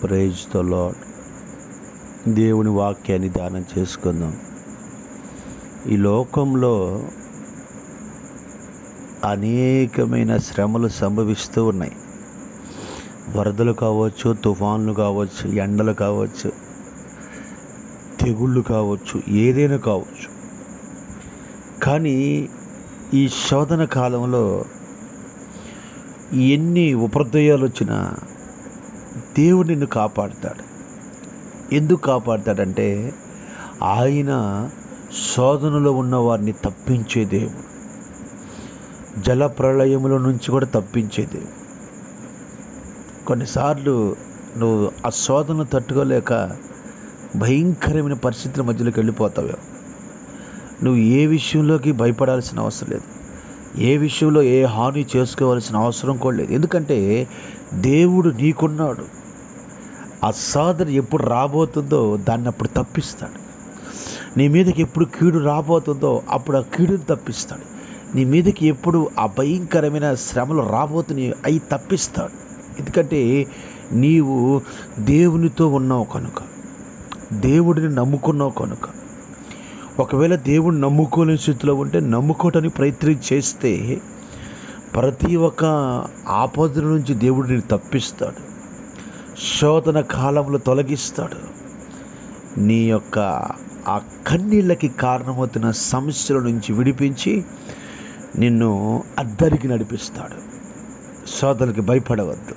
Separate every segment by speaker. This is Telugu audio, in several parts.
Speaker 1: Praise the lord. దేవుని వాక్యాన్ని ధ్యానం చేసుకుందాం. ఈ లోకంలో అనేకమైన శ్రమలు సంభవిస్తూ ఉన్నాయి. వరదలు కావచ్చు, తుఫాన్లు కావచ్చు, ఎండలు కావచ్చు, తెగుళ్ళు కావచ్చు, ఏదైనా కావచ్చు. కానీ ఈ శోధన కాలంలో ఎన్ని ఉపద్రవాలు వచ్చినా దేవుడు నిన్ను కాపాడుతాడు. ఎందుకు కాపాడుతాడంటే ఆయన శోధనలో ఉన్న వారిని తప్పించే దేవుడు. జల ప్రళయముల నుంచి కూడా తప్పించే దేవుడు. కొన్నిసార్లు నువ్వు ఆ శోధనను తట్టుకోలేక భయంకరమైన పరిస్థితుల మధ్యలోకి వెళ్ళిపోతావు. నువ్వు ఏ విషయంలోకి భయపడాల్సిన అవసరం లేదు. ఏ విషయంలో ఏ హాని చేసుకోవాల్సిన అవసరం కూడా లేదు. ఎందుకంటే దేవుడు నీకున్నాడు. ఆ శోధన ఎప్పుడు రాబోతుందో దాన్ని అప్పుడు తప్పిస్తాడు. నీ మీదకి ఎప్పుడు కీడు రాబోతుందో అప్పుడు ఆ కీడుని తప్పిస్తాడు. నీ మీదకి ఎప్పుడు ఆ భయంకరమైన శ్రమలు రాబోతున్నాయి అవి తప్పిస్తాడు. ఎందుకంటే నీవు దేవునితో ఉన్నావు కనుక, దేవుడిని నమ్ముకున్నావు కనుక. ఒకవేళ దేవుడిని నమ్ముకోలేని స్థితిలో ఉంటే నమ్ముకోవటానికి ప్రయత్నం చేస్తే ప్రతి ఒక్క ఆపద నుంచి దేవుడు నిన్ను తప్పిస్తాడు. శోధన కాలంలో తొలగిస్తాడు. నీ యొక్క ఆ కన్నీళ్ళకి కారణమవుతున్న సమస్యల నుంచి విడిపించి నిన్ను అద్దరికి నడిపిస్తాడు. శోధనకి భయపడవద్దు.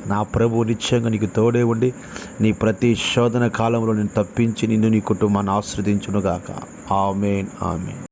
Speaker 1: నా ప్రభువు నిశ్చయంగా నీకు తోడే ఉండి నీ ప్రతి శోధన కాలంలో నేను తప్పించి నిన్ను నీ కుటుంబాన్ని ఆశ్రదించునుగాక. ఆమేన్, ఆమేన్.